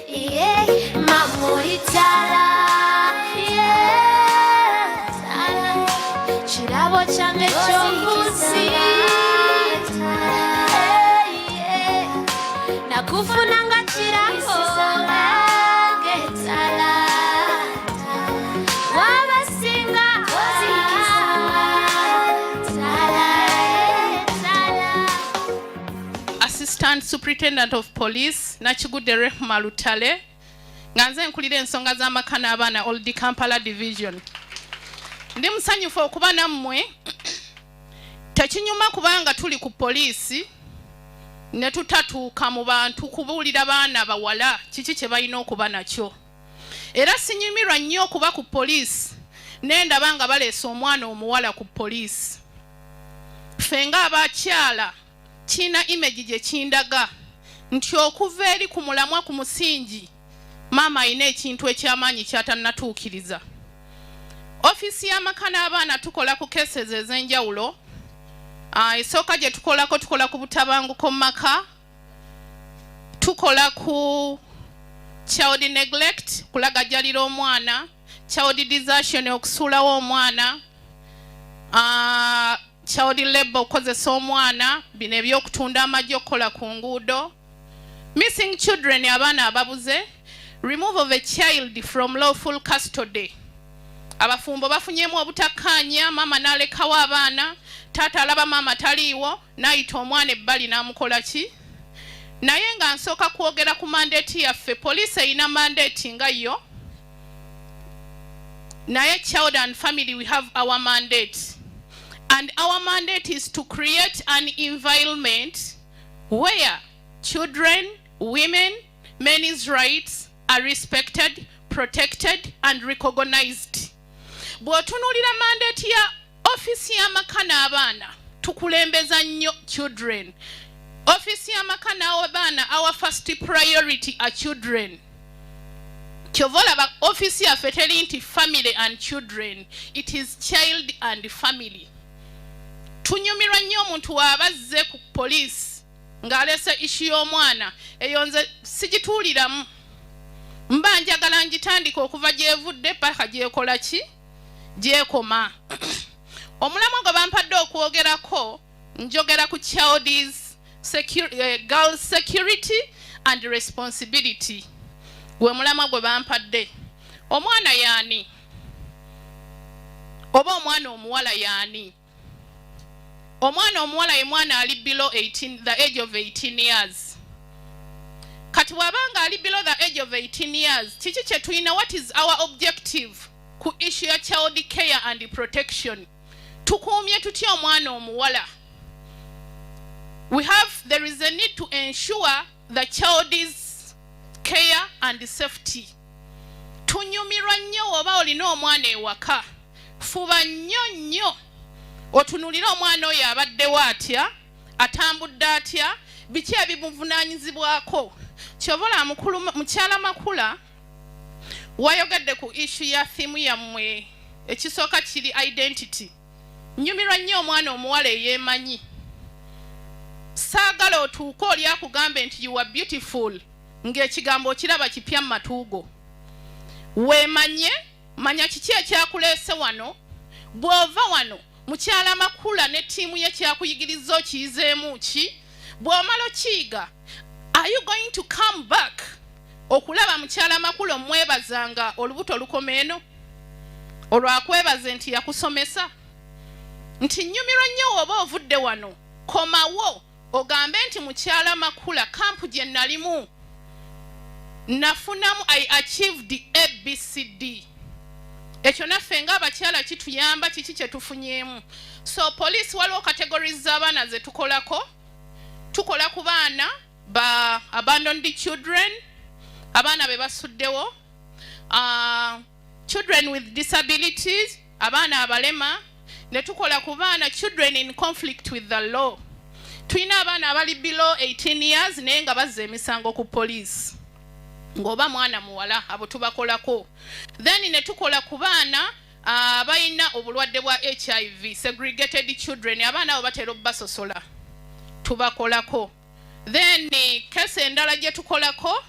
yeah, mama itala, yeah, tala, chirabo change chombusi, yeah, nakufunanga chirabo, tala, wabasinga, Assistant Superintendent of Police Nachigudde Rehma Lutale nga nze nkulira ensonga z'amaka n'abaana Old Kampala Division. Ndi musanyufu okuba nammwe. Tekinyuma kubanga tuli ku poliisi ne tutatuuka mu bantu kubuulira baana bawala kiki kye balina okuba nakyo. Era sinyumirwa nnyo okuba ku poliisi n'endaba nga baleese omwana omuwala ku poliisi. Ffe ng'abakyala China image gye kindaga nti okuva eri ku mulamwa ku musingi maama ayina ekintu eky'amaanyi ky'atannatuukiriza. Office y'amaka n'abaana tukola ku cases ez'enjawulo. Esooka gye tukola ku butabanguko mu maka, tukola ku child neglect, kulagajjalira omwana, child desertion, okusuulawo omwana, child labor, okozesa omwana, bino ebyokutunda amagye okukola ku nguudo, missing children, abaana ababuze, remove of a child from lawful custody. Abafumbo bafunyemu obutakkaanya, maama n'alekawo abaana, taata alaba maama taliiwo, n'ayita omwana ebbali n'amukola ki? Naye nga nsooka kwogera ku mandate yaffe, police erina mandate nga yo. Naye child and family, we have our mandate. And our mandate is to create an environment where children, women, men's rights are respected, protected, and recognized. Bw'otunuulira mandate ya office y'amaka n'abaana, tukulembeza nnyo children. Office y'amaka n'abaana, our first priority are children. Kyovola ba office yaffe teri nti family and children, it is child and family. Tunyumirwa nnyo omuntu w'abazze ku police ng'alese issue y'omwana eyo nze sigituuliramu. Mba njagala ngitandika okuva gyevudde paka gyekola ki? Gyekoma. Omulamwa gwe bampadde okwogerako njogera ku girls security and responsibility. Gwe mulamwa gwe bampadde. Omwana yaani? Oba omwana omuwala yaani? Omwana omuwala ye mwana ali below 18, the age of 18 years. Kati wabanga ali below the age of 18 years, kiki kye tulina, what is our objective ku issue ya child care and protection? Tukuumye tutya omwana omuwala? There is a need to ensure the child's care and safety. Tunyumirwa nnyo oba olina omwana ewaka. Fuba nnyo otunulira omwana oyo abaddewo atya, atambudde atya, biki ebimuvunaanyizibwako. Kyobola mukyala Makula wayogedde ku issue ya theme yammwe, ekisooka kiri identity. Nyumirwa nnyo omwana omuwala eyeemanyi. Saagala otuuke oli akugambe nti you are beautiful ng'ekigambo okiraba kipya mu matuugo. Weemanye, manya kiki ekyakuleese wano, bw'ova wano mukyala Makula ne ttiimu ye kyakuyigiriza okiyizeemu ki? Bw'omala okiyiga, are you going to come back okulaba mukyala Makula omwebazanga olubuto olukoma eno? Olwakwebaze nti yakusomesa? Nti nyumirwa nnyo oba ovudde wano, komawo ogambe nti mukyala Makula kampu gye nalimu nafunamu I achieved ABCD. Ekyo naffe ng'abakyala kituyamba, kiki kye tufunyeemu. So police waliwo categories z'abaana ze tukolako. Tukola ku baana ba abandoned children, abaana be basuddewo, children with disabilities, abaana abalema, ne tukola ku baana children in conflict with the law. Tulina abaana abali below 18 years naye nga bazza emisango ku police. Ngoba mwana muwala abo tubakolako. Then ne tukola ku baana abayina obulwadde bwa HIV, segregated children, abaana abo batera obbasosola. Tubakolako. Then kese endala gye tukolako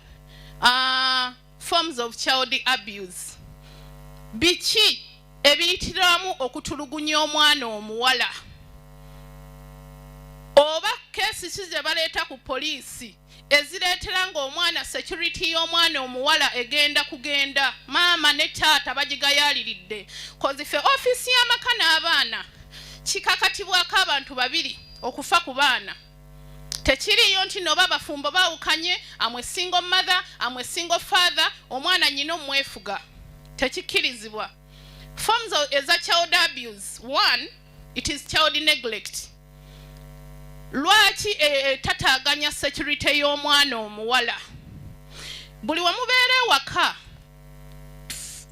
forms of child abuse. Biki ebiyitiramu okutulugunya omwana omuwala oba kesi ze baleeta ku poliisi ezireetera ng'omwana security y'omwana omuwala egenda kugenda maama ne taata bagigayaliridde kozi ffe ofiisi y'amaka n'abaana kikakatibwako abantu babiri okufa ku baana tekiriyo nti noba bafumbo baawukanye amwe single mother amwe single father omwana nnyina omwefuga tekikkirizibwa. Forms of child abuse. One, it is child neglect. Lwaki tataaganya security y'omwana omuwala buli wamubeera waka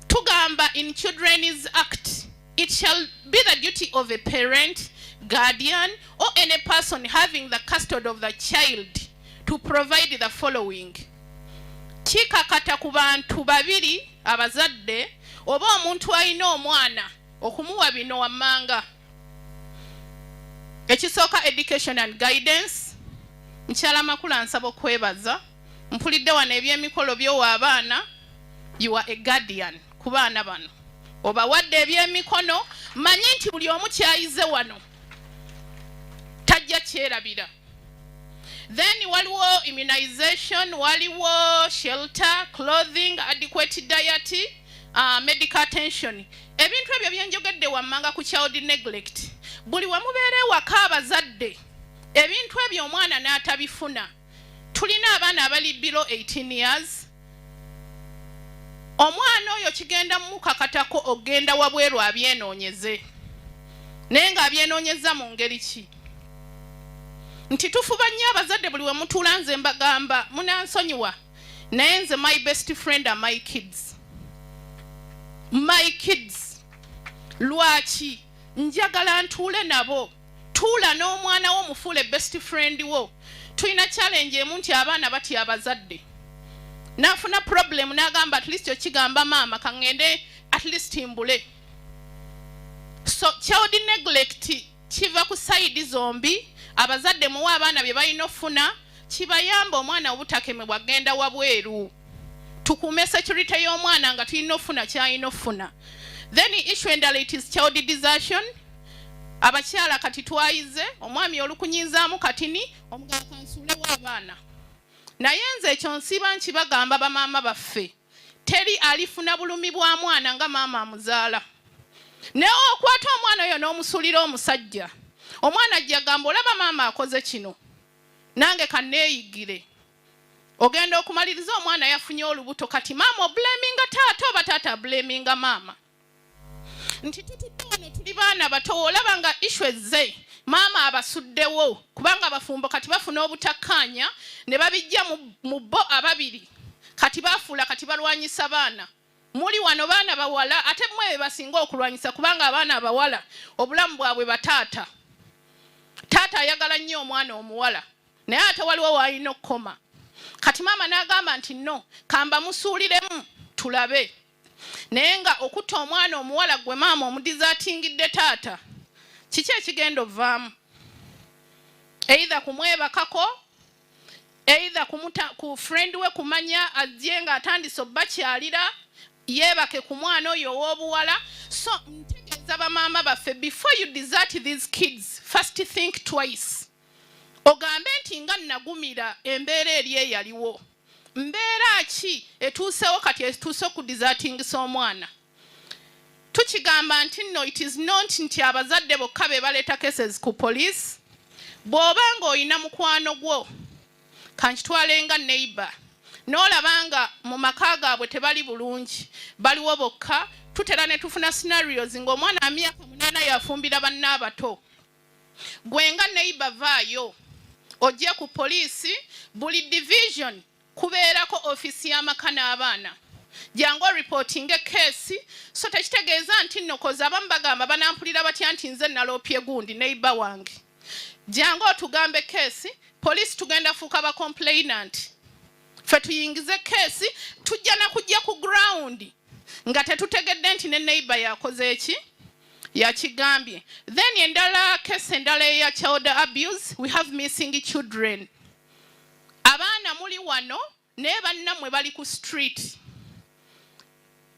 tugamba in Children's Act it shall be the duty of a parent, guardian or any person having the custody of the child to provide the following. Kikakata ku bantu babiri abazadde oba omuntu alina omwana okumuwa bino wammanga. Ekisooka education and guidance. Mukyala makula nsaba okwebaza mpulidde wano ebyemikolo byowa abaana you are a guardian ku baana bano obawadde ebyemikono manyi nti buli omu kyayize wano tajja kyerabira. Then waliwo immunization, waliwo shelter, clothing, adequate diet, medical attention. Ebintu ebyo byenjogedde wammanga ku child neglect. Buli wamubeere waka abazadde ebintu ebyo omwana n'atabifuna. Tulina abaana abali below 18 years. Omwana oyo kigenda mukakatako ogenda wabweru abyenoonyeze. Naye nga abyenoonyeza mu ngeri ki? Nti tufuba nnyo abazadde buli we mutuula nze mbagamba munansonyiwa naye nze my best friend are my kids. My kids. Lwaki? Njagala ntuule nabo. Tuula n'omwana wo mufuule best friend wo. Tulina challenge emu nti abaana batya abazadde. Nafuna problem n'agamba at least okigamba maama kangende at least mbule. So child neglect kiva ku side zombi. Abazadde muwa abaana bye balina ofuna kibayamba omwana obutakemebwa genda wabweru. Tukume security y'omwana nga tulina ofuna kyalina ofuna. Then issue endala it is child desertion. Abakyala kati twayize omwami olukunyinzaamu katini omugala kansuulewo abaana. Naye nze ekyo nsiba nkibagamba bamaama baffe teri alifuna bulumi bwa mwana nga maama amuzaala. Naye okwata omwana oyo n'omusuulira omusajja omwana ajja gamba olaba maama akoze kino nange kanneeyigire. Ogenda okumaliriza omwana yafunye olubuto kati maama oblaminga taata oba taata ablaminga maama. Nti tutudde wano tuli baana bato olaba nga issue ze maama abasuddewo kubanga abafumbo kati bafuna obutakkaanya ne babijja mu bo ababiri kati bafuula kati balwanyisa baana. Muli wano baana bawala ate mmwe basinga okulwanyisa kubanga abaana abawala obulamu bwabwe bataata. Taata ayagala nnyo omwana omuwala naye ate waliwo waalina okukoma. Kati maama n'agamba nti no kamba musuuliremu tulabe. Naye nga okutta omwana omuwala gwe maama omudizaatingidde taata kiki ekigenda ovaamu? Either kumwebakako, either ku friend we kumanya ajje nga atandise obbakyalira yeebake ku mwana oyo ow'obuwala. So ntegeeza bamaama baffe before you desert these kids first think twice. Ogambe nti nga nagumira embeera eri eyaliwo. Mbeera ki etuusewo kati etuuse ku desertingisa omwana? Tukigamba nti no it is not nti abazadde bokka be baleeta cases ku police. Bw'oba ng'olina mukwano gwo kankitwale nga neighbor n'olabanga mu maka gaabwe tebali bulungi baliwo bokka tutera ne tufuna scenarios ng'omwana amyaka 8 yafumbira banne abato. Gwe nga neighbor vaayo ojje ku poliisi buli division kubeerako ofisi y'amaka n'abaana. Jango reporting a case so tekitegeeza nti nno koza abamu bagamba banampulira batya nti nze naloopye gundi neighbor wange. Jango tugambe case police tugenda fuuka ba complainant. Ffe tuyingize case tujja na kujja ku ground nga tetutegedde nti ne neighbor yakoze eki yakigambye. Then endala case endala ya child abuse we have missing children. Abaana muli wano ne bannammwe bali ku street.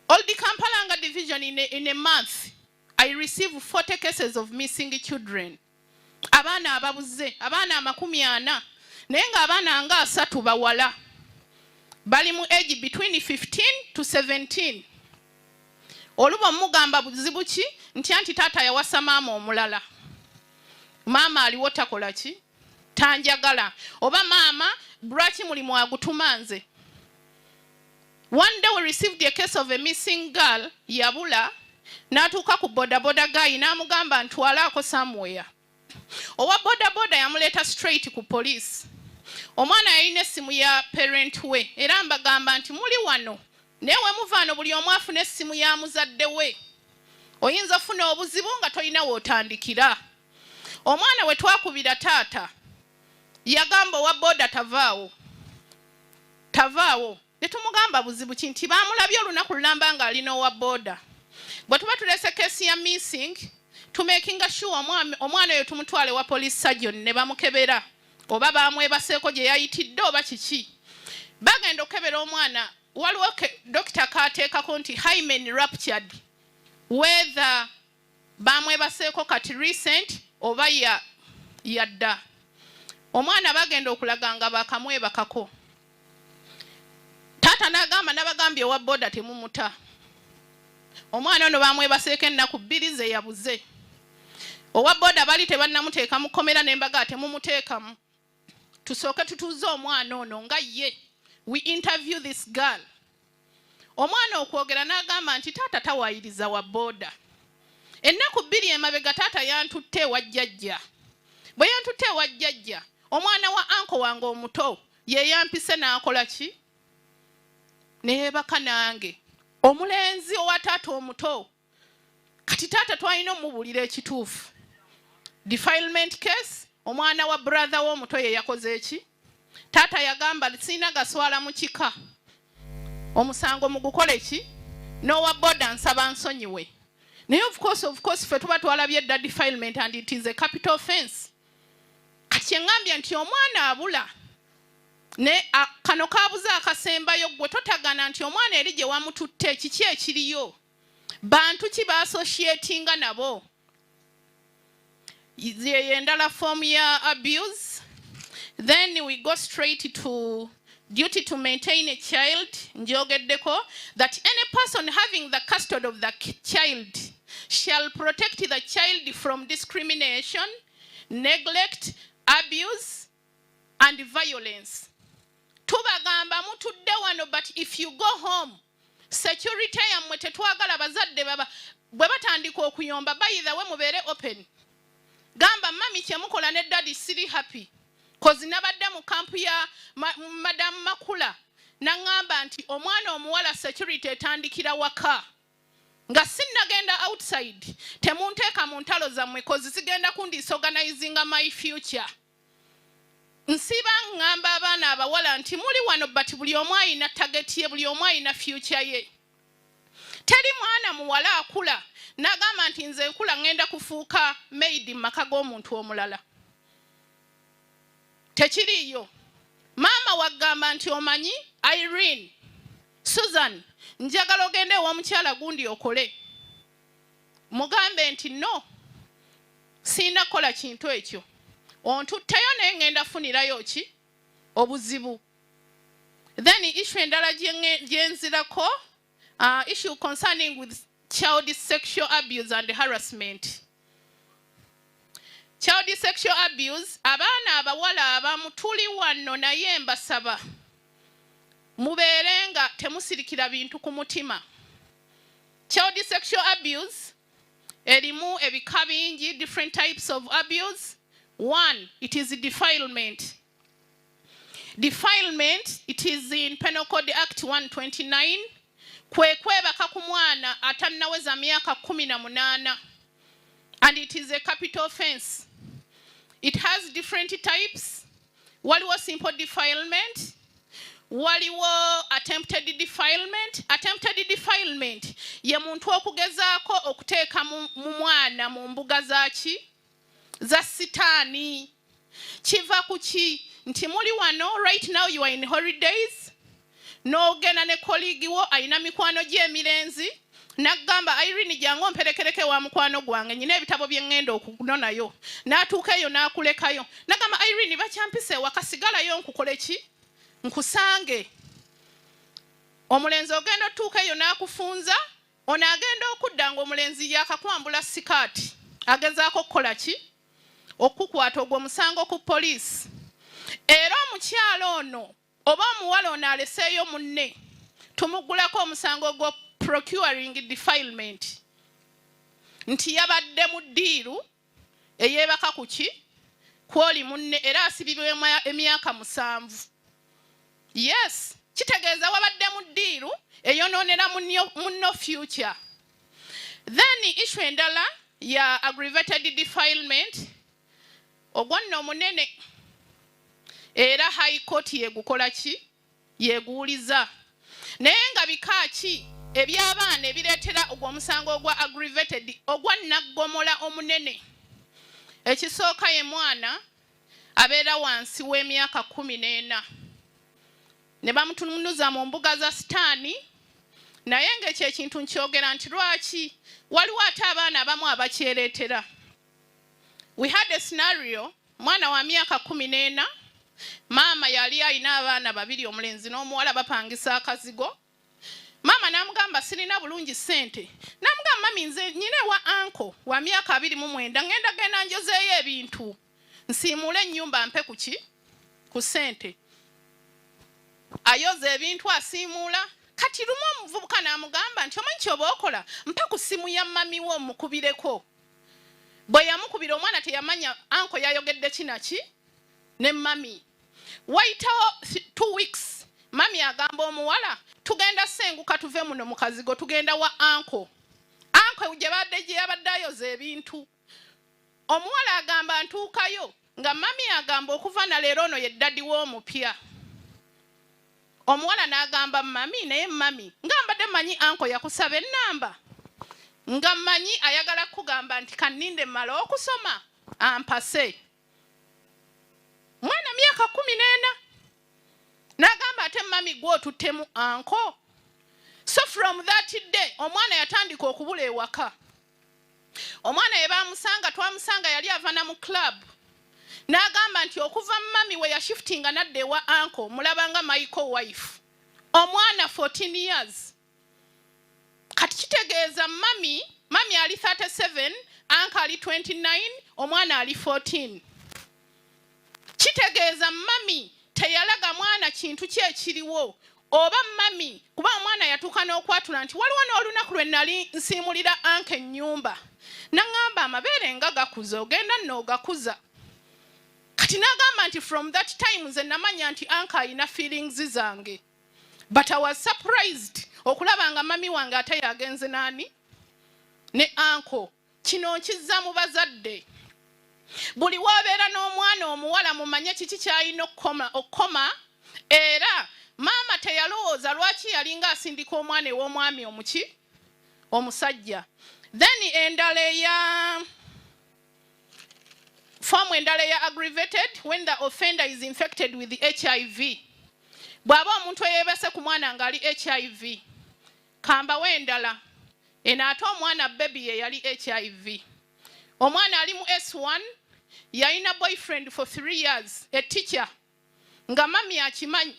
Old Kampalanga division in a month, I receive 40 cases of missing children. Abaana ababuze, abaana 40, naye nga abaana nga 3 bawala. Bali mu age between 15 to 17. Oluba mugamba buzibu ki nti anti taata yawasa maama omulala. Maama aliwo takola ki? Tanjagala. Oba maama lwaki mulimu agutumanze. One day we received a case of a missing girl, yabula, n'atuuka ku bodaboda guy n'amugamba ntwalaako somewhere. Owa bodaboda yamuleta straight ku police. Omwana yalina essimu ya parent we era mbagamba nti muli wano newe muvaano buli omu afuna essimu ya muzadde we. Oyinza funa obuzibu nga tolina wootandikira. Omwana we twakubira taata yagamba owa boda tavaawo. Ne tumugamba buzibu ki nti baamulabye olunaku lulamba nga alina owa boda. Bwe tuba tulese kesi ya missing tumakinga sure omwana oyo tumutwale wa police surgeon ne bamukebera. Oba bamwebaseeko gye yayitidde oba kiki. Bagenda okebera omwana waliwo dokita kaateekako nti hymen ruptured, whether bamwebaseeko kati recent oba yadda. Omwana bagenda okulaga nga bakamwebakako. Taata n'agamba n'abagambye owa boda temumuta. Omwana ono bamwebaseeko ennaku 2 ze yabuze. Owa boda bali tebannamuteeka mu kkomera n'embaga temumuteekamu. Tusooke tutuuze omwana ono nga ye. We interview this girl. Omwana okwogera n'agamba nti taata tawaayiriza wa boda. Ennaku 2 emabega taata yantutte ewa jjajja. Bwe yantutte ewa jjajja, omwana wa anko wange omuto ye yampise n'akola ki? Neebaka nange. Omulenzi owa taata omuto. Kati taata twalina omubulira ekituufu. Defilement case, omwana wa brother w'omuto ye yakoze eki? Taata yagamba sina gaswala mu kika. Omusango mugukole ki? N'owa boda nsaba nsonyiwe. Naye of course fe tuba twalabye edda defilement and it is a capital offense. Kati ngambye nti omwana abula. Ne kano kabuza akasembayo gwe totagana nti omwana eri gye wamututte kiki ekiriyo. Bantu ki ba associatinga nabo. Endala form ya abuse. Then we go straight to duty to maintain a child. Njogeddeko that any person having the custody of the child shall protect the child from discrimination, neglect, abuse, and violence. Tubagamba mutudde wano, but if you go home, security yammwe tetwagala bazadde bwe batandika okuyomba bayitha we mubeere open. Gamba mami kyemukola ne daddy siri happy. Kozi nabadde mu kampu ya Madam Makula. Nangamba nti omwana omuwala security etandikira waka. Nga sinnagenda outside. Temunteeka mu ntalo zammwe kozi zigenda kundisorganizing my future. Nsiba ngamba abaana abawala nti muli wano but buli omu alina target ye, buli omu alina future ye. Teri mwana muwala akula n'agamba nti nze nkula ngenda kufuuka maid maka g'omuntu omulala. Tekiriyo. Maama wagamba nti omanyi Irene, Susan, njagala ogende ew'omukyala gundi okole. Mugambe nti no, sina kola kintu ekyo. Ontutteyo naye ngenda funirayo ki? Obuzibu. Then issue endala gyenzirako, issue concerning with child sexual abuse and harassment. Child sexual abuse, abaana abawala abamu tuli wano naye mbasaba mubeere nga temusirikira bintu ku mutima. Child sexual abuse erimu ebika bingi, different types of abuse. One, it is defilement. Defilement, it is in Penal Code Act 129. Kwebaka ku mwana atannaweza myaka 18. And it is a capital offense. It has different types. Waliwo simple defilement. Waliwo attempted defilement. Attempted defilement ye muntu okugezaako okuteeka mu mwana mu mbuga zaki za sitaani. Kiva kuki nti muli wano right now you are in holidays. n'ogenda ne koligi wo alina mikwano gy'emirenzi n'agamba Irene jangu mperekereke wa mukwano gwange nyina ebitabo bye ngenda okunonayo n'atuuka eyo n'akulekayo n'agamba Irene bakyampise wakasigalayo nkukole ki nkusange omulenzi ogenda otuuka eyo n'akufunza ono agenda okudda ng'omulenzi yakakwambula sikaati agezaako okukola ki okukwata ogwo musango ku poliisi era omukyalo ono oba omuwala ono aleseeyo munne tumugulako omusango gwo procuring defilement nti yabadde mu ddiiru eyeebaka ku ki kwoli munne era asibibwa emyaka 7 yes kitegeeza wabadde mu ddiiru eyonoonera munno future then issue endala ya aggravated defilement ogwo nno munene era high court yegukola ki yeguuliza naye nga bikaaki eby'abaana ebireetera ogwo omusango ogwa aggravated ogwa naggomola omunene ekisooka ye mwana abeera wansi w'emyaka 14 ne bamutumunuza mu mbuga za sitaani naye ng'ekyo ekintu nkyogera nti lwaki waliwo ate abaana abamu abakyereetera we had a scenario mwana wa myaka 14 maama yali alina abaana 2 omulenzi n'omuwala bapangisa akazigo maama n'amugamba sirina bulungi ssente n'amugamba mami nze nyine wa anko wa myaka 29 ngenda genda njozeeyo ebintu nsiimuule ennyumba mpe ku ki ku ssente ayoza ebintu asiimuula kati lumu omuvubuka n'amugamba nti omanyi kyoba okola mpe ku ssimu ya mami wo mukubireko bwe yamukubira omwana teyamanya anko yayogedde kinaki ne mami wayitawo 2 weeks mami agamba omuwala tugenda senguka tuve muno mu kazigo tugenda wa anko gye yabadde ayoza ebintu omuwala agamba ntuukayo nga mami agamba okuva na leero ono ye ddadi w'omupya omuwala n'agamba mami naye mami nga mbadde manyi anko yakusaba ennamba nga manyi ayagala kugamba nti kanninde mala okusoma ampase mwana myaka 14 n'agamba ate mami gwe otuttemu anko so from that day omwana yatandika okubula ewaka omwana ye bamusanga twamusanga yali avana mu club n'agamba nti okuva mami we yashiftinga nadde ewa anko mulabanga Michael wife omwana 14 years kati kitegeeza mami ali 37 anko ali 29 omwana ali 14 kitegeeza mami teyalaga mwana kintu kye kiriwo oba mami kuba omwana yatuuka n'okwatula nti waliwo n'olunaku lwe nali nsiimulira anko ennyumba n'angamba amabeere nga gakuza ogenda n'ogakuza kati n'agamba nti from that time nze namanya nti anko alina feelings zange but I was surprised okulaba nga mami wange ate yagenze nani ne anko kino nkizza mu bazadde buli wabeera n'omwana omuwala mumanye kiki kyalina okukoma era maama teyalowooza lwaki yalinga asindika omwana ew'omwami omuki omusajja then endala eya form endala eya aggravated when the offender is infected with the HIV bw'aba omuntu eyeebase ku mwana ng'ali HIV kambawo endala eno ate omwana baby ye yali HIV omwana ali mu S1 yalina boyfriend for 3 years a teacher nga mami akimanyi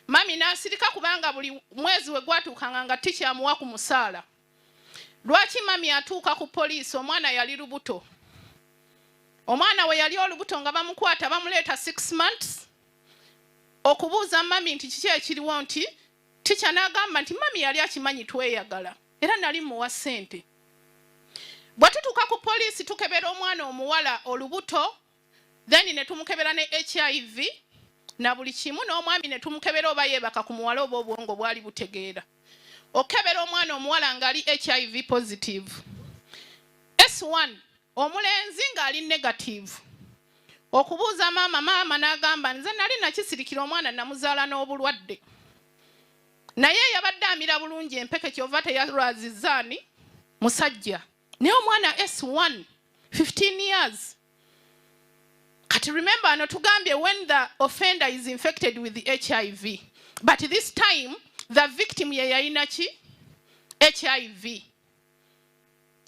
mami n'asirika kubanga buli mwezi we gwatuukanga nga teacher amuwa ku musaala lwaki mami atuuka ku poliisi omwana yali lubuto omwana we yali olubuto nga bamukwata bamuleeta 6 months okubuuza mami nti kiki ekiriwo nti teacher n'agamba nti mami yali akimanyi tweyagala era nali muwa ssente bwe tutuuka ku poliisi tukebera omwana omuwala olubuto then ne tumukebera ne HIV na buli kimu n'omwami ne tumukebera oba yeebaka ku muwala oba obwongo bwali butegeera okebera omwana omuwala ng'ali HIV positive S1 omulenzi ng'ali negative okubuuza maama n'agamba nze nali nakisirikira omwana namuzaala n'obulwadde naye yabadde amira bulungi empeke kyova teyalwazizaani musajja naye omwana S1 15 years kati remember ano tugambye when the offender is infected with the HIV But this time, the victim ye yalina ki? HIV.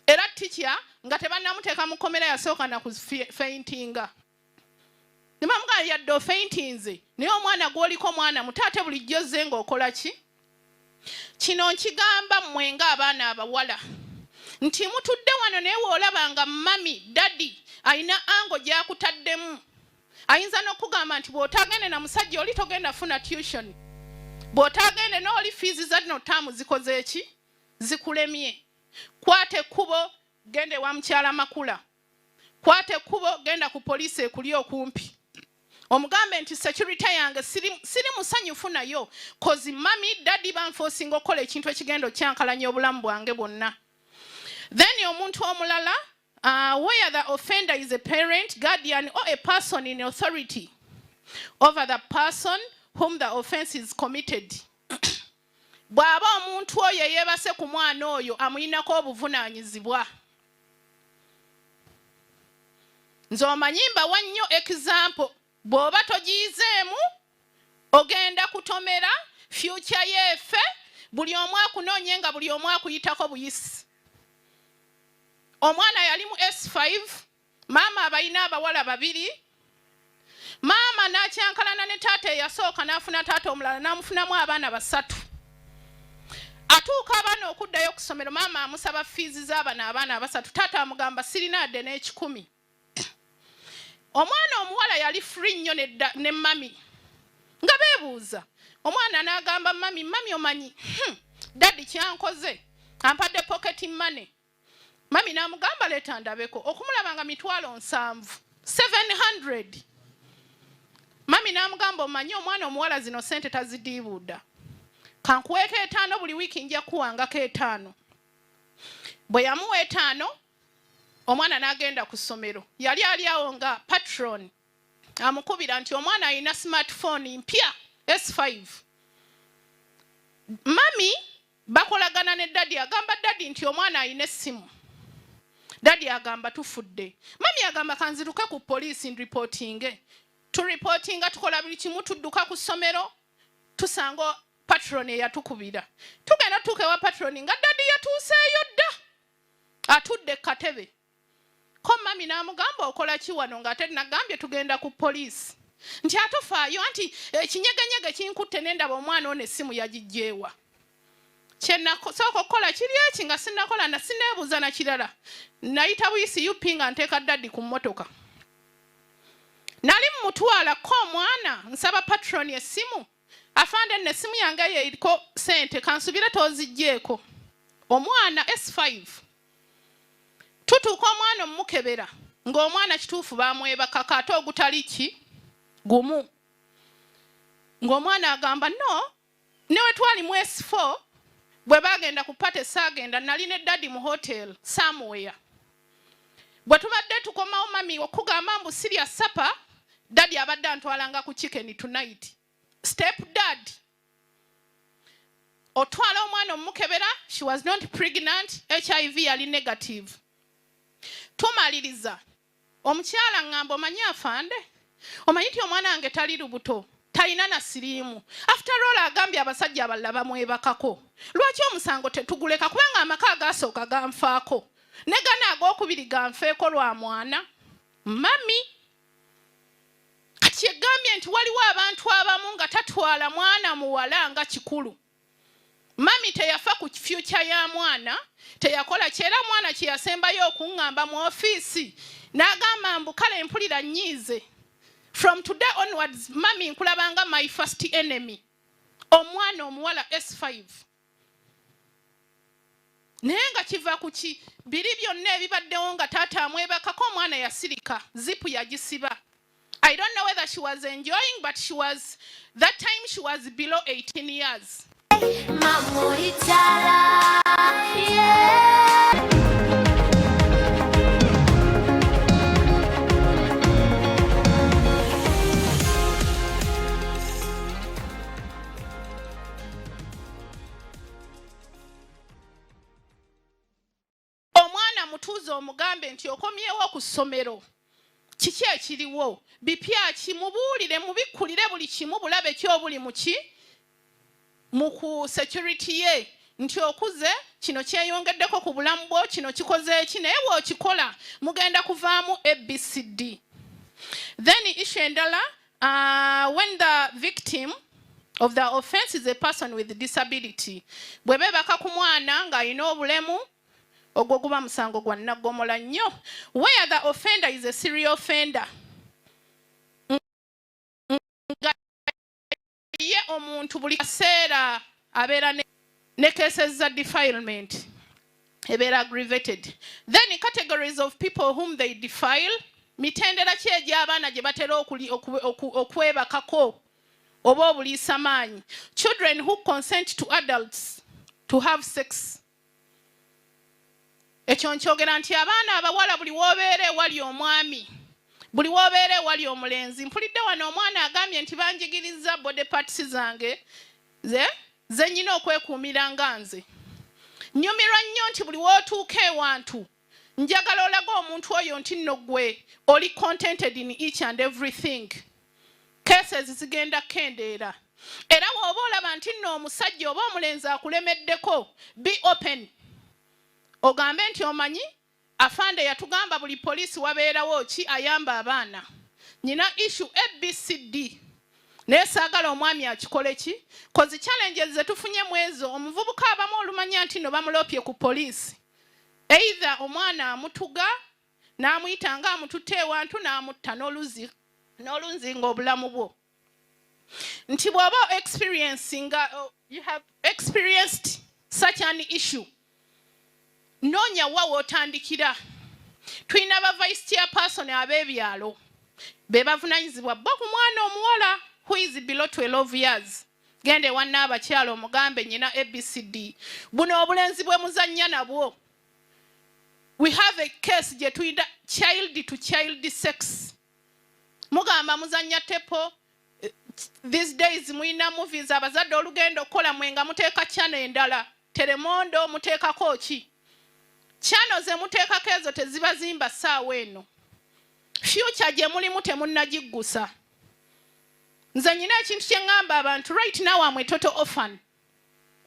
Era teacher nga tebannamuteeka mu kkomera yasooka na kufeintinga. Ne bamugaa yadde ofeintinze naye omwana gw'oliko omwana mutaate bulijjo zze ng'okola ki? Kino nkigamba mmwe ng'abaana abawala nti mutudde wano naye woolaba nga mami daddy alina ango gy'akutaddemu ayinza n'okugamba nti bw'otagende na musajja oli togenda funa tuition, bw'otagende n'oli fees za dino taamu zikoze eki? Zikulemye. Kwate ekkubo gende wa mukyala makula, kwate ekkubo genda ku poliisi ekuli okumpi, omugambe nti security yange siri musanyufu nayo kozi mami daddy banforcing okola ekintu ekigendo kyankalanya obulamu bwange bwonna. Then omuntu omulala where the offender is a parent, guardian or a person in authority over the person whom the offense is committed. Bw'aba omuntu oyo yeebase ku mwana oyo amuyinako obuvunaanyizibwa. Nze omanyimba wannyo example bw'oba togiyizeemu ogenda kutomera future yeefe buli omu akunoonye nga buli omu akuyitako buyisi. Omwana yali mu S5, maama abalina abawala babiri, maama n'akyankalana ne taata eyasooka n'afuna taata omulala n'amufunamu abaana basatu. Atuuka abaana okuddayo ku ssomero maama amusaba fiizi z'abana abaana abasatu, taata amugamba sirina adde n'ekikumi. Omwana omuwala yali free nnyo ne mami nga beebuuza. Omwana n'agamba mami omanyi daddy kyankoze ampadde pocket money. Mami n'amugamba leeta ndabeko, okumulaba nga mitwalo 700. Mami n'amugamba omanyi omwana omuwala zino sente tazidiibuuda, kankuweeko 5 buli wiiki nja kuwangako 5. Bwe yamuwa 5 omwana n'agenda ku ssomero. Yali ali awo nga patron amukubira nti omwana alina smartphone mpya S5. Mami bakolagana ne daddy agamba daddy nti omwana alina essimu. Daddy agamba tufudde. Mami agamba kanziruke ku poliisi nreportinge. Tureportinga tukola buli kimu, tudduka ku ssomero tusanga patron eyatukubira. Tugenda tuke wa patron nga daddy yatuuseeyo dda atudde katebe. Ko mami n'amugamba okola ki wano ng'ate nagambye tugenda ku poliisi. Nti atofaayo anti ekinyegenyege kinkutte n'endaba omwana ono essimu yagiggyeewa. Kyenasooka okukola kiri eki nga sinnakola na sineebuuza na kirala. Nayita buyisi UP nga nteeka daddy ku mmotoka. Nali mmutwalako omwana nsaba patron essimu. Afande nno essimu yange eriko sente kansubire toziggyeeko. Omwana S5. Tutuuka omwana omukebera ng'omwana kituufu baamwebaka ate ogutali ki gumu. Ng'omwana agamba no newe twali mu S4 bwe bagenda ku pate saagenda nali ne daddy mu hotel somewhere. Bwe tubadde tukomawo mami okugamba mbu sirya supper, daddy abadde antwalanga ku chicken tonight. Step dad otwala omwana omukebera, she was not pregnant, HIV yali negative. Tumaliriza omukyala ngamba omanyi afande omanyi ti omwana wange tali lubuto talina na siriimu. After all agambye abasajja abalala bamwebakako. Lwaki omusango tetuguleka kubanga amaka agasooka ganfaako ne gana ag'okubiri ganfeeko lwa mwana? Mami kati egambye nti waliwo abantu abamu nga tatwala mwana muwala nga kikulu. Mami teyafa ku future ya mwana, teyakola kyera mwana kye yasembayo okuŋŋamba mu ofiisi n'agamba mbu kale mpulira nnyiize. From today onwards, mami nkulabanga my first enemy. Omwana omuwala S5. Naye nga kiva ku ki biri byonna ebibaddewo nga taata amwebakako omwana yasirika, zipu yagisiba. I don't know whether she was enjoying, but that time she was below 18 years. Omwana mutuuze omugambe nti okomyewo ku ssomero. Kiki ekiriwo? Bipya ki? Mubuulire, mubikkulire buli kimu bulabe ky'obuli mu ki mu security ye nti okuze kino kyeyongeddeko ku bulamu bwo kino kikoze eki naye bw'okikola mugenda kuvaamu ABCD. Then issue endala, when the victim of the offense is a person with disability, bwe beebaka ku mwana ng'alina obulemu ogwo guba musango gwa naggomola nnyo. Where the offender is a serial offender, ye omuntu buli kaseera abeera ne cases za defilement ebeera aggravated. Then categories of people whom they defile, mitendera ki egy'abaana gye batera okwebakako oba obuliisa maanyi. Children who consent to adults to have sex. Ekyo nkyogera nti abaana abawala buli woobeera ewali omwami, buli woobeera ewali omulenzi. Mpulidde wano omwana agambye nti banjigiriza body parts zange ze nnyina okwekuumira nga nze. Nnyumirwa nnyo nti buli wootuuka ewantu njagala olaga omuntu oyo nti nno gwe oli contented in each and everything. Cases zigenda kendeera. Era bw'oba olaba nti nno omusajja oba omulenzi akulemeddeko, be open. Ogambe nti omanyi afande yatugamba buli poliisi wabeerawo ki ayamba abaana. Nyina issue ABCD. Naye saagala omwami akikole ki? Kozi challenges ze tufunye mu ezo, omuvubuka abamu olumanya nti no bamulopye ku poliisi. Either omwana amutuga n'amuyita nga amututte ewantu n'amutta n'olunzinga obulamu bwo. Nti bw'oba you have experienced such an issue, noonya wa wootandikira. Tulina ba vice chairperson ab'ebyalo be bavunaanyizibwa bba ku mwana omuwala who is below 12 years. Gende wanna abakyala omugambe nnyina ABCD. Buno obulenzi bwe muzannya nabwo. We have a case gye tuyita child to child sex. Mugamba muzannya tepo. These days muyina movies abazadde olugendo okukola mwenga muteeka channel endala. Telemondo muteekako ki? Channel ze muteekako ezo teziba zimba ssaawa eno. Future gye mulimu temunnagiggusa. Nze nyina ekintu kye ngamba abantu, right now I'm a total orphan.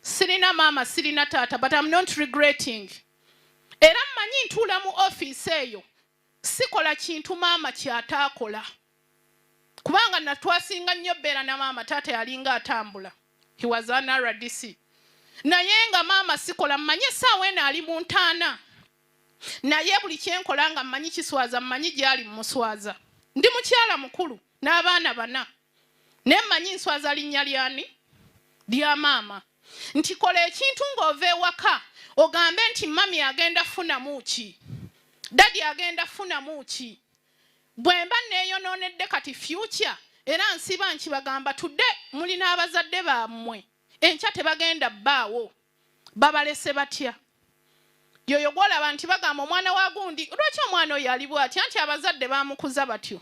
Sirina mama, sirina tata, but I'm not regretting. Era mmanyi ntuula mu office eyo sikola kintu maama kyataakola. Kubanga natwasinga nnyo bbeera na maama, taata yalinga atambula. He was an RDC. Naye nga maama sikola, mmanyi essaawa eno ali mu ntaana. Naye buli kyenkola nga mmanyi kiswaza, mmanyi gy'ali muswaza. Ndi mukyala mukulu n'abaana 4. Ne mmanyi nswaza linnya lyani? Lya maama. Nti kola ekintu ng'ova ewaka ogambe nti mami agenda funamu ki, dadi agenda funamu ki. Bwe mba neeyonoonedde kati future era nsiba nkibagamba tudde mulina abazadde bammwe enkya tebagenda bbaawo babalese batya. Yoyo gwolaba nti bagamba omwana wa gundi lwaki omwana oyo ali bw'atya nti abazadde bamukuza batyo.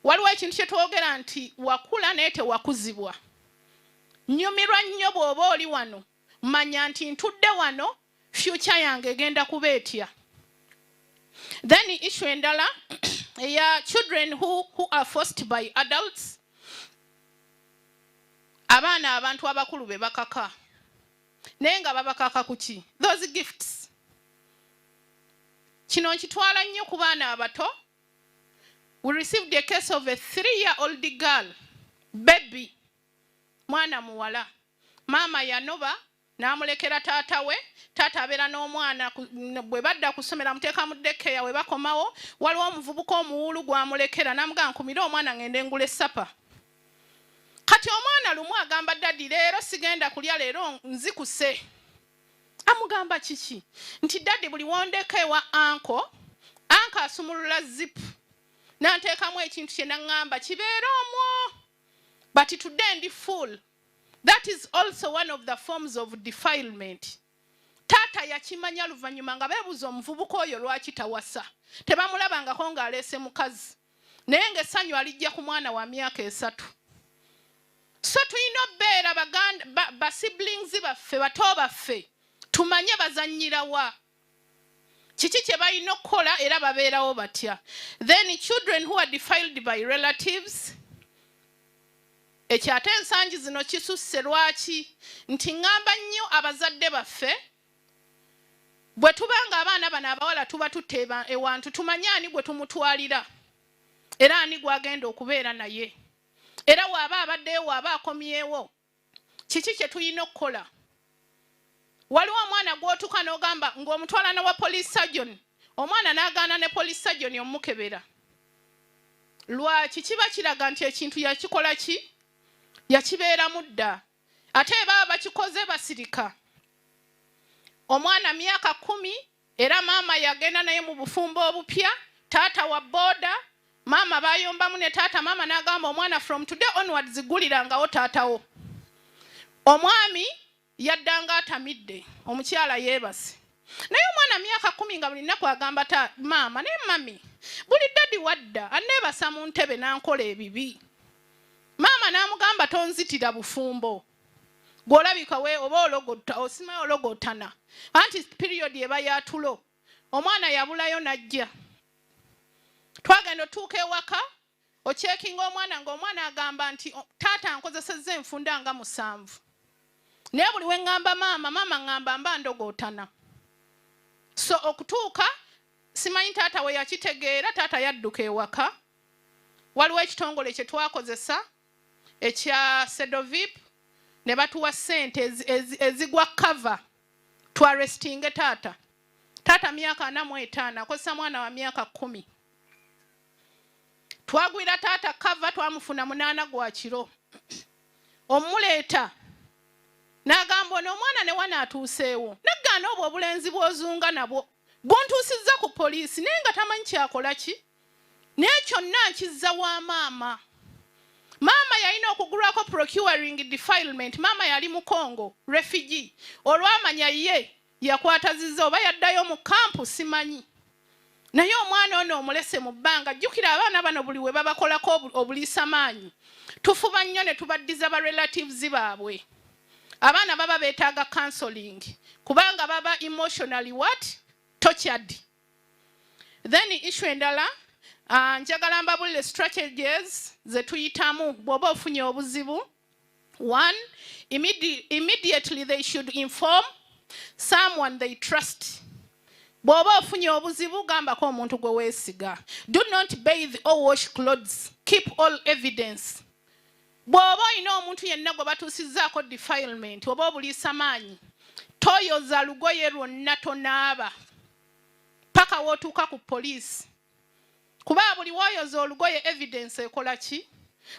Waliwo ekintu kye twogera nti wakula naye tewakuzibwa. Nnyumirwa nnyo bw'oba oli wano manya nti ntudde wano future yange egenda kuba etya. Then issue endala eya children who are forced by adults. Abaana abantu abakulu be bakaka naye nga babakaka kuki? Those gifts. Kino nkitwala nnyo ku baana abato. We received a case of a 3-year-old girl, baby, mwana muwala. Mama yanoba n'amulekera taata we, taata abeera n'omwana bwe badda kusomera muteeka mu daycare we bakomawo, waliwo omuvubuka omuwulu gw'amulekera n'amugamba nkumire omwana ngende ngula essapa. Kati omwana lumu agamba dadi leero sigenda kulya leero nzikuse. Amugamba kiki? Nti dadi buli wondeka ewa anko asumulula zipu n'anteekamu ekintu kye n'angamba kibeera omwo. But today ndi full. That is also one of the forms of defilement. Taata yakimanya luvannyuma nga beebuuza omuvubuka oyo lwaki tawasa. Tebamulabangako ng'aleese mukazi. Naye ng'essanyu alijja ku mwana wa myaka 3. So tulina obbeera ba siblings baffe bato baffe tumanye bazannyira wa. Kiki kye balina okukola era babeerawo batya. Then children who are defiled by relatives. ekyate ensangi zino kisusse lwaki nti ngamba nnyo abazadde baffe bwe tubanga abaana bano abawala tuba tuteeba ewantu tumanye ani gwe tumutwalira era ani gwagenda okubeera naye era waaba abaddeyo waaba akomyewo kiki kye tulina okukola. Waliwo omwana gw'otuka n'ogamba ng'omutwala na wa police surgeon omwana n'agaana ne police surgeon omukebera lwaki kiba kiraga nti ekintu yakikola ki yakibeeramu dda ate baba bakikoze basirika. Omwana myaka 10 era maama yagenda naye mu bufumbo obupya taata wa boda maama bayombamu ne taata maama n'agamba omwana from today onwards gulirangawo taatawo. Omwami yaddanga atamidde omukyala yeebase naye omwana myaka 10 nga buli nnaku agamba maama ne mami buli dadi wadda anneebasa mu ntebe n'ankola ebibi. Maama n'amugamba tonzitira bufumbo gw'olabika we oba ologota osimayo ologotana anti period eba yatulo. Omwana yabulayo najja twagenda otuuka ewaka ocekinga omwana ng'omwana agamba nti taata nkozesezza enfunda nga 7 naye buli we ngamba maama ngamba mba ndogotana. So okutuuka simanyi taata we yakitegeera taata yadduka ewaka. Waliwo ekitongole kye twakozesa ekya Sedovip ne batuwa ssente ezigwa cover to arrestinge taata myaka 45 akozesa mwana wa myaka 10. Twagwira taata cover twamufuna 8 gwa kiro omuleeta n'agamba ono omwana ne wanaatuuseewo naggaana obwo obulenzi bw'ozunga nabwo buntuusizza ku poliisi naye nga tamanyi kyakola ki naye kyonna nkizza wa maama. Maama yalina okugulwako procuring defilement. Maama yali mu Congo refugee olwamanya ye yakwatazizza oba yaddayo mu kampu simanyi naye omwana ono omulese mu bbanga. Jjukira abaana bano buli we babakolako obuliisa maanyi tufuba nnyo ne tubaddiza ba relatives baabwe. Abaana baba beetaaga counseling kubanga baba emotionally tortured. Then issue endala njagala mbabulire strategies ze tuyitamu bw'oba ofunye obuzibu. 1, immediately they should inform someone they trust. Bw'oba ofunye obuzibu gambako omuntu gwe weesiga. Do not bathe or wash clothes. Keep all evidence. Bw'oba olina omuntu yenna gwe batuusizzaako defilement oba obuliisa maanyi toyoza lugoye lwonna tonaaba paka wootuuka ku poliisi kuba buli woyoza olugoye evidence ekola ki.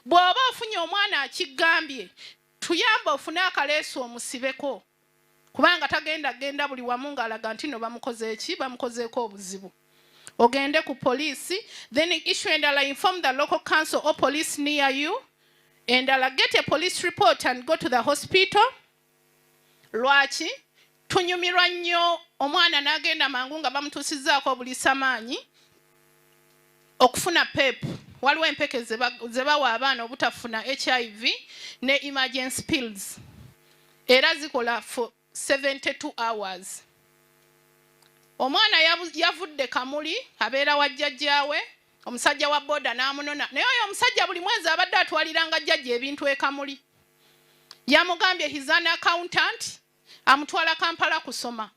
Bw'oba ofunye omwana akigambye tuyamba ofune akaleesu omusibeko kubanga genda buli wamu ng'alaga nti no bamukozeeko obuzibu. Ogende ku poliisi. Then issue endala inform the local council or police near you and get a police report and go to the hospital. Lwaki tunyumirwa nnyo omwana n'agenda mangu nga bamutuusizzaako obuliisa maanyi okufuna PEP. Waliwo empeke ze bawa abaana obutafuna HIV ne emergency pills era zikola for 72 hours. Omwana yavudde Kamuli abeera wa jjajjaawe omusajja wa boda n'amunona naye oyo omusajja buli mwezi abadde atwaliranga jjajja ebintu e Kamuli. Yamugambye he's an accountant amutwala Kampala kusoma.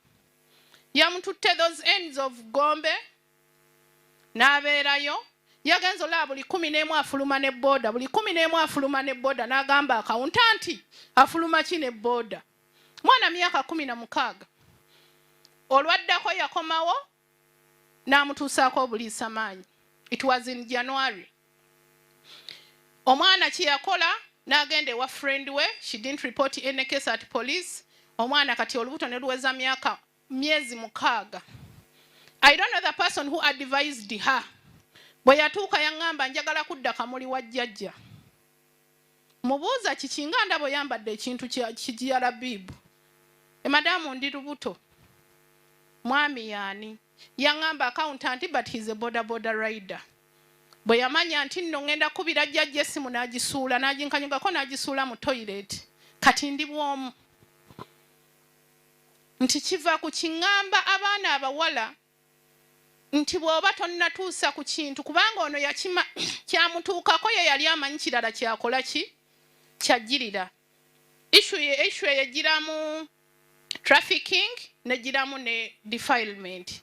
Yamututte those ends of Gombe n'abeerayo. Yagenza olaba buli 11 afuluma ne boda buli 11 afuluma ne boda n'agamba accountant afuluma ki ne boda. Mwana myaka 16 olwaddako yakomawo n'amutuusaako obuliisa maanyi. It was in January. Omwana kye yakola n'agenda ewa friend we. She didn't report any case at police. Omwana kati olubuto ne luweza myezi 6. I don't know the person who advised her. Bwe yatuuka yaŋŋamba njagala kudda Kamuli wa jjajja. Mubuuza kikinga ndabo yambadde ekintu kijala bibu. Madam ndi lubuto. Mwami yani. Yaŋŋamba accountant but he's a boda rider. Bwe yamanya nti nno ngenda kubira jjajja essimu n'agisuula n'aginkanyugako n'agisuula mu toilet. Kati ndi bwomu. Nti kiva ku kiŋŋamba abaana abawala nti bw'oba tonnatuusa ku kintu kubanga ono yakima kyamutuukako ye yali amanyi kirala kyakola ki kyajjirira. Issue yegiramu trafficking negiramu ne defilement.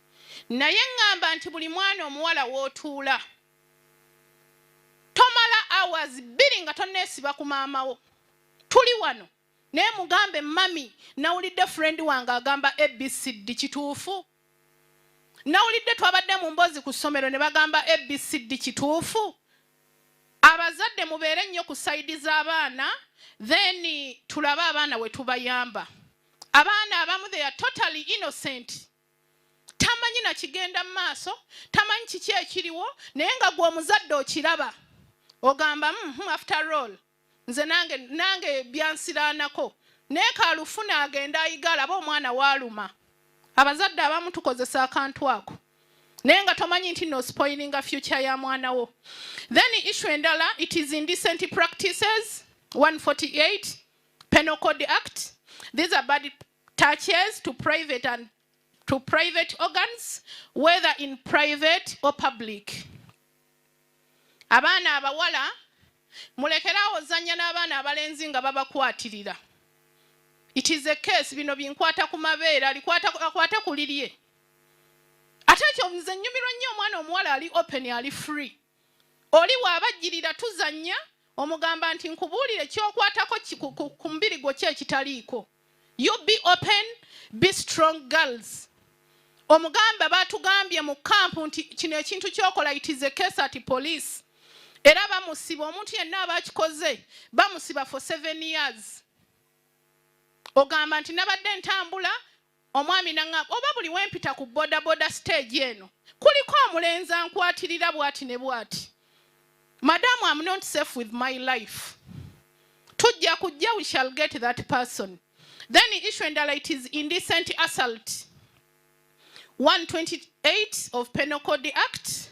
Naye ngamba nti buli mwana omuwala wootuula tomala hours 2 nga tonneesiba ku maamawo. Tuli wano naye mugambe mami nawulidde friend wange agamba ABCD kituufu. Nawulidde twabadde mu mbozi ku ssomero ne bagamba ABCD kituufu. Abazadde mubeere nnyo ku saidi z'abaana then tulabe abaana we tubayamba. Abaana abamu they are totally innocent. Tamanyi na kigenda mu maaso, tamanyi kiki ekiriwo, naye nga gwe omuzadde okiraba. Ogamba after all nze nange byansiraanako. Naye kaalufuna agenda ayiga alaba omwana waaluma. Abazadde abamu tukozesa akantu ako. Naye nga tomanyi nti no spoiling a future ya mwana wo. Then issue endala, it is indecent practices. 148 Penal Code Act. These are bad touches to private organs, whether in private or public. Abaana abawala mulekerawo ozannya n'abaana abalenzi nga babakwatirira. It is a case bino binkwata ku mabeere akwata ku lirye. Ate ekyo nze nnyumirwa nnyo omwana omuwala ali open ali free. Oli waabajjirira tuzannya omugamba nti nkubuulire kyokwatako ku mubiri gwo ki ekitaliiko. You be open, be strong girls. Omugamba batugambye mu kampu nti kino ekintu kyokola it is a case at police. Era bamusiba omuntu yenna abakikoze bamusiba for 7 years. Ogamba nti nabadde ntambula omwami nangamba oba buli wempita ku boda stage eno kuliko omulenzi ankwatirira bwati ne bwati. Madam, I'm not safe with my life. Tujja kujja we shall get that person. Then the issue endala it is indecent assault. 128 of Penal Code Act.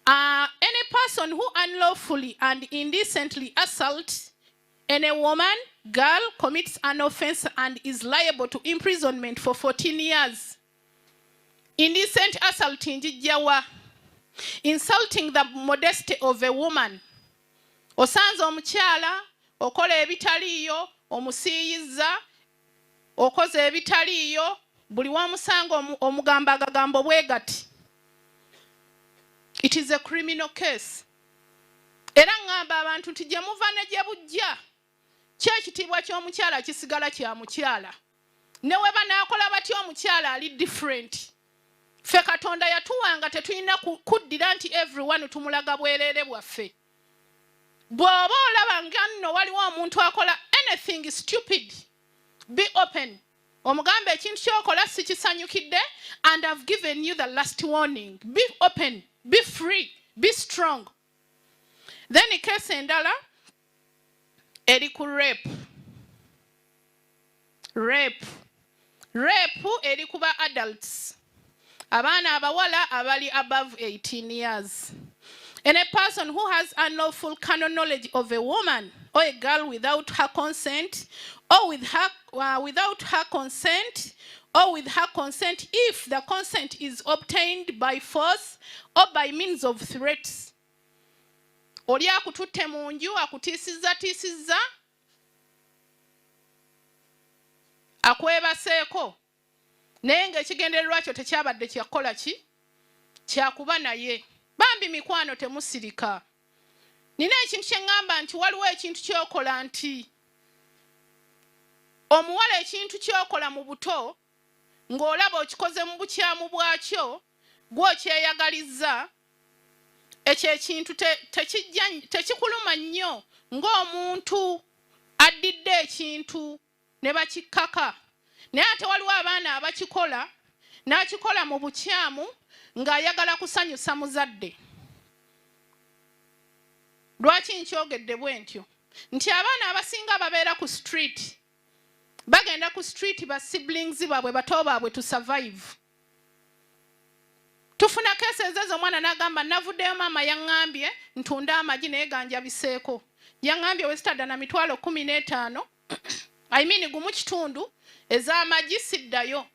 Any person who unlawfully and indecently assaults any woman, girl, commits an offense and is liable to imprisonment for 14 years. Indecent assault njijjawa. Insulting the modesty of a woman. Osanza omukyala, okola ebitaliiyo, omusiiyiza, okoze ebitaliiyo, buli wamusanga omugamba agagambo bwegati. It is a criminal case. Era ngamba abantu nti gye muva ne gye bujja. Kyekitiibwa ky'omukyala kisigala kya mukyala. Ne we banaakola batya omukyala ali different. Fe Katonda yatuwanga tetulina kuddira nti everyone tumulaga bwereere bwaffe. Bw'oba olaba nga nno waliwo omuntu akola anything stupid, be open. Omugambe ekintu kyokola sikisanyukidde and I've given you the last warning. Be open, be free, be strong. Then case endala eri ku rape. Rape eri kuba adults. Abaana abawala abali above 18 years. And a person who has unlawful carnal knowledge of a woman or a girl without her consent, or without her consent, or with her consent if the consent is obtained by force or by means of threats. Oli akututte mu nju akutiisizza akwebaseeko naye ng'ekigendererwa kyo tekyabadde kyakola ki kyakuba naye. Bambi mikwano temusirika. Nina ekintu kye ngamba nti waliwo ekintu kyokola nti omuwala ekintu kyokola mu buto ng'olaba okikoze mu bukyamu bwakyo gw'okyeyagalizza ekyo ekintu tekikuluma nnyo ng'omuntu addidde ekintu ne bakikkaka. Naye ate waliwo abaana abakikola n'akikola mu bukyamu ng'ayagala kusanyusa muzadde. Lwaki nkyogedde bwe ntyo? Nti abaana abasinga babeera ku street. Bagenda ku street ba siblings baabwe bato baabwe to survive. Tufuna cases ezo omwana n'agamba navuddeyo maama yaŋŋambye ntunda amagi naye ganjabiseeko. Yaŋŋambye westada na mitwalo 15. I mean gumu kitundu ez'amagi siddayo.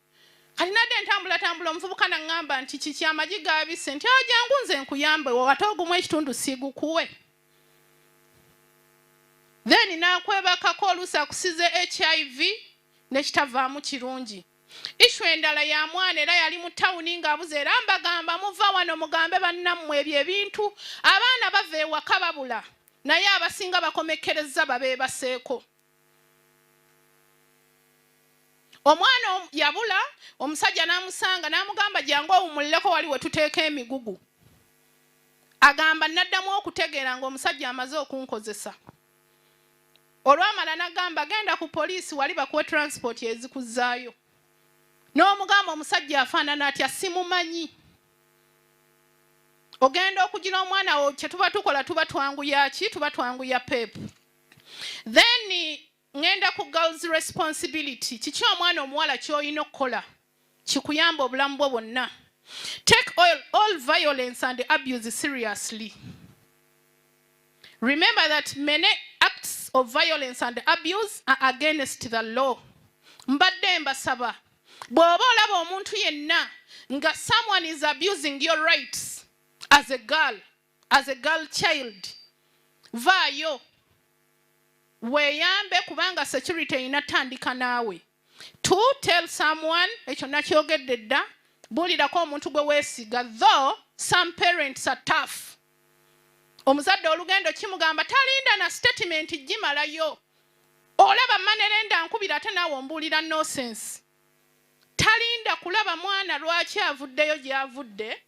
Kati nadde ntambula omuvubuka n'aŋŋamba nti kiki amagi gaabise nti jangu nze nkuyambe ate ogumu ekitundu siigukuwe. then n'akwebakako oluusi akusize HIV nekitavaamu kirungi. Issue endala ya mwana era yali mu tawuni ng'abuze era mbagamba muva wano mugambe bannammwe ebyo ebintu abaana bava ewaka babula naye abasinga bakomekkereza babeebaseeko. Omwana yabula omusajja n'amusanga n'amugamba jangu owummulireko wali we tuteeka emigugu. Agamba naddamu okutegeera ng'omusajja amaze okunkozesa. Olwamala n'agamba genda ku poliisi wali bakuwe transport ezikuzzaayo. N'omugamba omusajja afaanana atya simumanyi. Ogenda okugira omwana wo kye tuba tukola tuba twanguya ki? Tuba twanguya pep. Then ngenda ku girls responsibility. Kiki omwana omuwala ky'olina okukola kikuyamba obulamu bwo bwonna. Take all violence and abuse seriously. Remember that many acts of violence and abuse are against the law. Mbadde mbasaba bw'oba olaba omuntu yenna nga someone is abusing your rights as a girl child, vaayo weeyambe kubanga security inatandika naawe. To tell someone ekyo nakyogedde dda buulirako omuntu gwe weesiga, though some parents are tough. Omuzadde olugendo kimugamba talinda na statement gimalayo. Olaba manerenda nkubira ate naawe ombuulira nonsense. Talinda kulaba mwana lwaki avuddeyo gy'avudde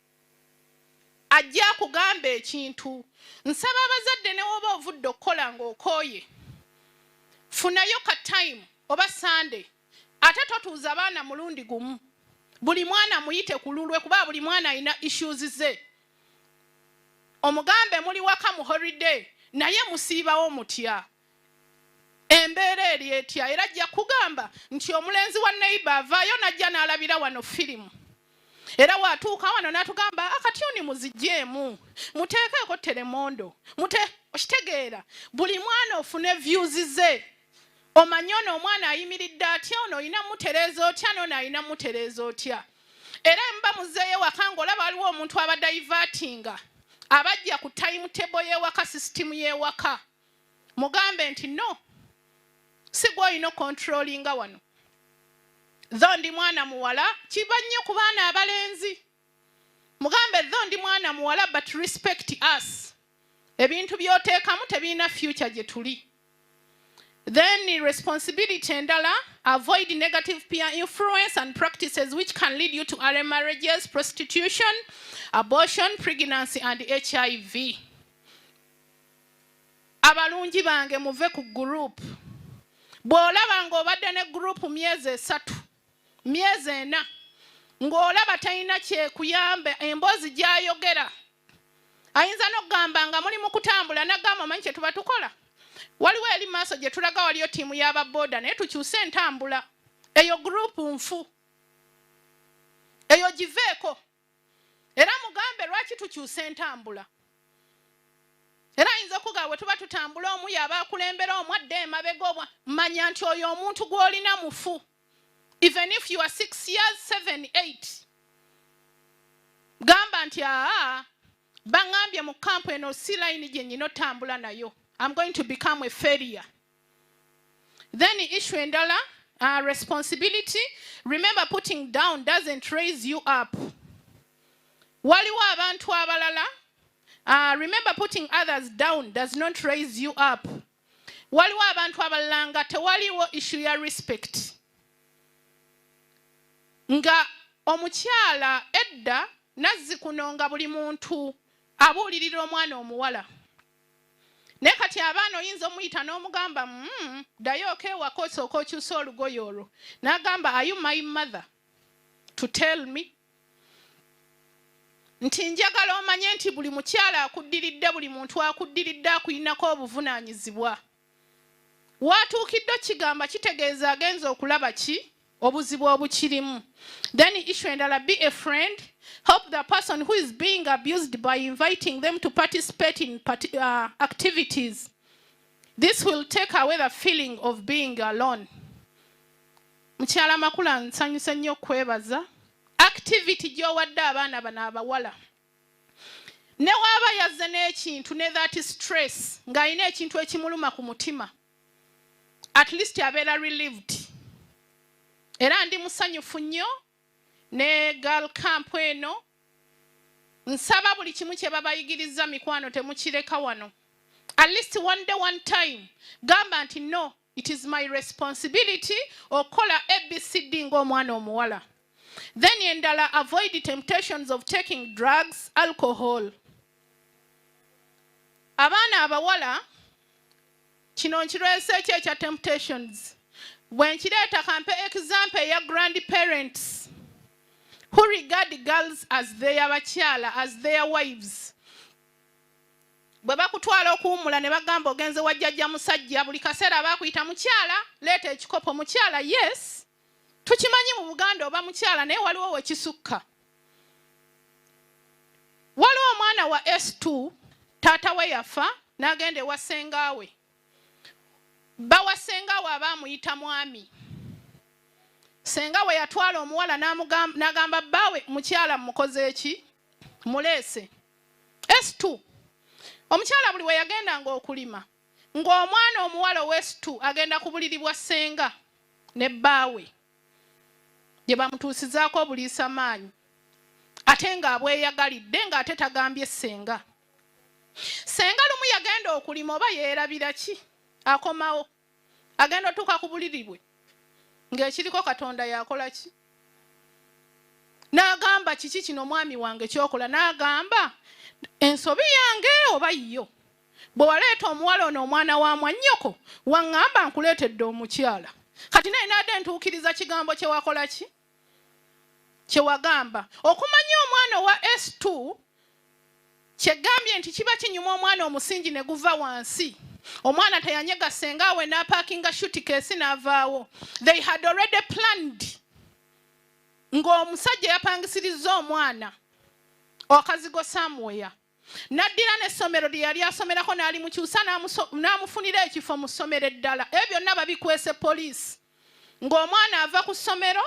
ajja kugamba ekintu. Nsaba abazadde ne woba ovudde okukola ng'okooye, funayo ka time oba Sunday ate totuuza abaana mulundi gumu. Buli mwana muyite ku lulwe kuba buli mwana alina issues ze. Omugambe muli waka mu holiday naye musiibawo mutya. Embeera eri etya era ajja kugamba nti omulenzi wa neighbor avaayo najja n'alabira wano firimu. Era watuuka wano n'atugamba akatyuni muzigyeemu muteekeeko telemondo okitegeera buli mwana ofune views ze. Omanyi ono omwana ayimiridde atya, ono olina mutereeza otya, n'ono alina mutereeza otya. Era mba muzeeyo waka ng'olaba waliwo omuntu abadaivatinga abajja ku timetable y'ewaka, system y'ewaka. Mugambe nti no, si gwe olina controllinga wano. Tho ndi mwana muwala, kiba nnyo ku baana abalenzi. Mugambe tho ndi mwana muwala but respect us. Ebintu by'oteekamu tebiina future gye tuli. Then responsibility endala, avoid negative peer influence and practices which can lead you to early marriages, prostitution, abortion, pregnancy and HIV. Abalungi bange muve ku group. Bw'olaba ng'obadde ne group myezi 3, myezi 4, ng'olaba talina kyekuyambe emboozi gy'ayogera. Ayinza n'okugamba nga muli mu kutambula n'agamba omanyi kye tuba tukola. Waliwo eri maaso gye tulaga waliyo ttiimu y'ababooda naye tukyuse entambula. Eyo group nfu. Eyo giveeko. Era mugambe lwaki tukyuse entambula. Era ayinza okugamba bwe tuba tutambula omu yaba akulembera omwadde emabega obwa manya nti oyo omuntu gw'olina mufu. Even if you are 6 years, 7, 8. Gamba nti bangambye mu kampu eno si line gye nnyina otambula nayo. I'm going to become a failure. Then issue endala, responsibility. Remember, putting down doesn't raise you up. Waliwo abantu abalala. Remember, putting others down does not raise you up. Waliwo abantu abalala nga tewaliwo issue ya respect. Nga omukyala edda nazzikuno nga buli muntu abuulirira omwana omuwala. Ne kati abaana oyinza omuyita n'omugamba ddayo okewaka osooka okyusa olugoye olwo. N'agamba are you my mother to tell me? Nti njagala omanye nti buli mukyala akuddiridde, buli muntu akuddiridde akulinako obuvunaanyizibwa. Watuukiddwa kigamba kitegeeza agenza okulaba ki? Obuzibu obukirimu. Then issue endala, be a friend. Help the person who is being abused by inviting them to participate in activities. This will take away the feeling of being alone. Mukyala makula nsanyusa nnyo okwebaza. Activity gy'owadde abaana bano abawala. ne waba yazze n'ekintu ne that stress ng'alina ekintu ekimuluma ku mutima, at least abeera relieved. Era ndi musanyufu nnyo ne girl camp eno. Nsaba buli kimu kye babayigiriza mikwano temukireka wano. At least one day, one time, gamba nti no, it is my responsibility okola ABCD ng'omwana omuwala. Then endala, avoid the temptations of taking drugs, alcohol. Abaana abawala, kino nkirwese ekya temptations. When kireeta kampe example ya grandparents who regard the girls as their bakyala, as their wives. Bwe bakutwala okuwumula ne bagamba ogenze wajjajja musajja, buli kaseera bakuyita mukyala, leeta ekikopo mukyala. Yes, tukimanyi mu Buganda oba mukyala, naye waliwo we kisukka. Waliwo omwana wa S2, taata we yafa, n'agenda ewa ssengaawe. Bawa ssengaawe abaamuyita mwami. Ssenga we yatwala omuwala n'agamba bbaawe mukyala mukoze eki? Muleese. S2. Omukyala buli we yagendanga okulima, ng'omwana omuwala ow'S2 agenda ku buliri bwa ssenga ne bbaawe gye bamutuusizaako obuliisa maanyi, ate ng'abweyagalidde ng'ate tagambye ssenga. Ssenga lumu yagenda okulima oba yeerabira ki? Akomawo. Agenda otuuka ku buliri bwe ng'ekiriko Katonda yakola ki? N'agamba kiki kino mwami wange kyokola? N'agamba ensobi yange oba yo. Bwe waleeta omuwala ono omwana wa mwannyoko, waŋŋamba nkuleetedde omukyala. Kati naye nadde ntuukiriza kigambo kye wakola ki? Kye wagamba. Okumanya omwana owa S2 kyegambye nti kiba kinyuma omwana omusingi ne guva wansi. Omwana teyanyega ssengaawe n'apaakinga suitcase n'avaawo. They had already planned. Ng'omusajja yapangisiriza omwana okazigo Samuel. N'addira n'essomero lye yali asomerako n'alimukyusa n'amufunira ekifo mu ssomero eddala. Ebyo byonna babikwese poliisi. Ng'omwana ava ku ssomero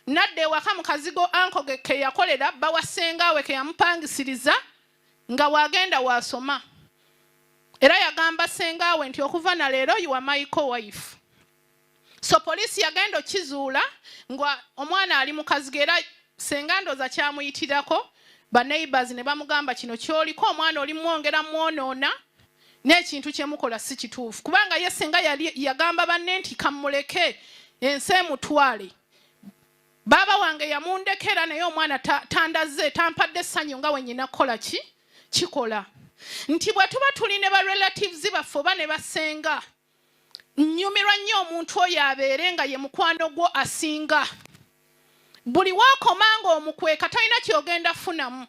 n'adda ewaka mu kazigo anko ke yakolera bbawa ssengaawe ke yamupangisiriza nga wagenda wasoma. Era yagamba ssengaawe nti okuva na leero you are my co-wife. So poliisi yagenda okizuula nga omwana ali mu kazigo era ssenga ndooza kyamuyitirako. Ba neighbors ne bamugamba kino kyoliko omwana oli mwongera mwonoona n'ekintu kye mukola si kituufu. Kubanga ye ssenga yagamba banne nti kamuleke ensi emutwale. Baaba wange yamundekera naye omwana tandaze tampadde essanyu nga wennyina kukola ki? Kikola. Nti bwe tuba tuli ne ba relatives baffe oba ne bassenga, nnyumirwa nnyo omuntu oyo abeere nga ye mukwano gwo asinga. Buli waakomanga omukweka talina kyogenda funamu.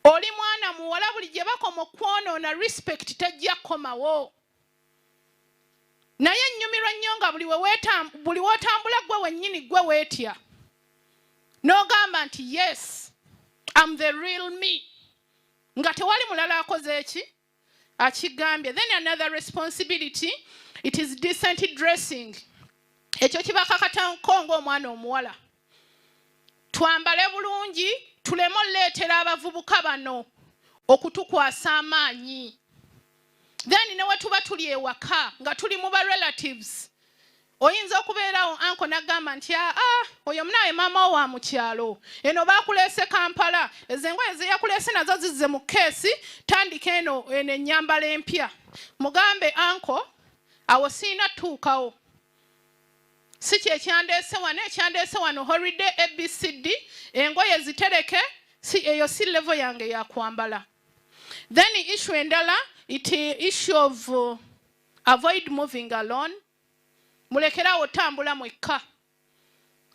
Oli mwana muwala buli gye bakoma okwonoona respect tejja kukomawo. Naye nnyumirwa nnyo nga buli wootambula gwe wennyini gwe weetya. N'ogamba nti yes, I'm the real me. Nga tewali mulala akoze eki? Akigambye. Then another responsibility, it is decent dressing. Ekyo kibakakatanko ng'omwana omuwala. Twambale bulungi, tuleme oleetera abavubuka bano okutukwasa amaanyi. Then ne we tuba tuli ewaka nga tuli mu ba relatives, oyinza okubeerawo anko n'agamba nti oyo munaawe maama wa mu kyalo, eno baakuleese Kampala, ezo engoye ze yakuleese nazo zizze mu keesi, tandika eno ennyambala empya. Mugambe anko, awo siina tuukawo. Si kye kyandeese wano, ekyandeese wano holiday ABCD, engoye zitereke, eyo si level yange ya kwambala. Then issue endala, issue of avoid moving alone. Mulekerawo otambula mwekka.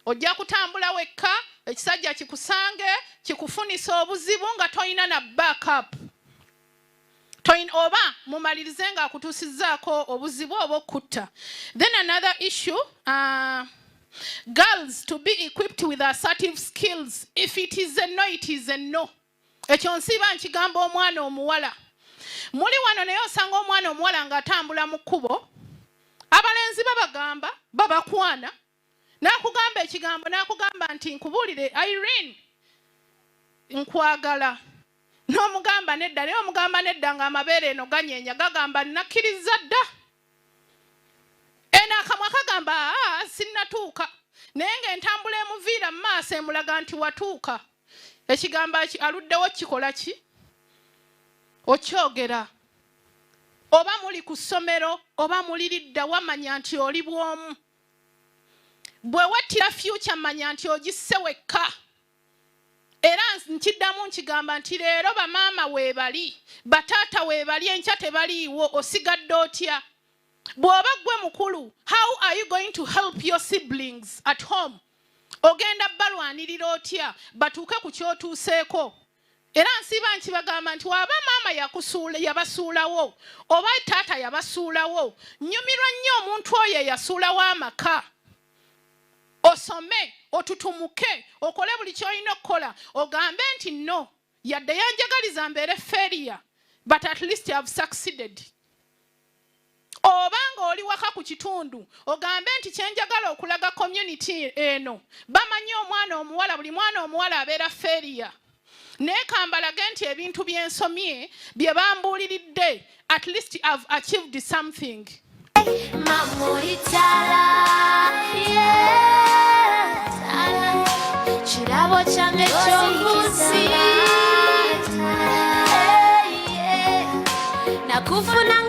Ojja kutambula wekka, ekisajja kikusange, kikufunisa obuzibu nga toyina na backup. Oba mumalirize nga akutuusizzaako obuzibu oba okutta. Then another issue, girls to be equipped with assertive skills. If it is a no, it is a no. Ekyo nsiba nkigamba omwana omuwala. Muli wano naye osanga omwana omuwala ng'atambula mu kkubo, abalenzi babagamba, babakwana, n'akugamba ekigambo n'akugamba nti nkubuulire Irene, nkwagala. n'omugamba nedda naye omugamba nedda ng'amabeere eno ganyeenya gagamba nakkiriza dda eno akamwa kagamba sinnatuuka naye ng'entambula emuviira mu maaso emulaga nti watuuka ekigambo aluddewo kikola ki okyogera oba muli ku ssomero oba muli lidda wamanya nti oli bw'omu bwe wettira future manya nti ogisse wekka era nkiddamu nkigamba nti leero bamaama weebali bataata weebali enkya tebaliiwo osigadde otya bw'oba ggwe mukulu how are you going to help your siblings at home ogenda balwanirira otya batuuke ku kyotuuseeko era nsiba nkibagamba nti waba maama yabasuulawo oba taata yabasuulawo nnyumirwa nnyo omuntu oyo eyasuulawo amaka osome otutumuke okole buli ky'olina okukola ogambe nti no yadde yanjagaliza mbeere failure but at least I have succeeded oba ng'oli waka ku kitundu ogambe nti kyenjagala okulaga community eno bamanyi omwana omuwala buli mwana omuwala abeera failure naye kambalage nti ebintu bye nsomye bye bambuuliridde at least I've achieved something. Kirabo kyange ky'obuusi nakufuna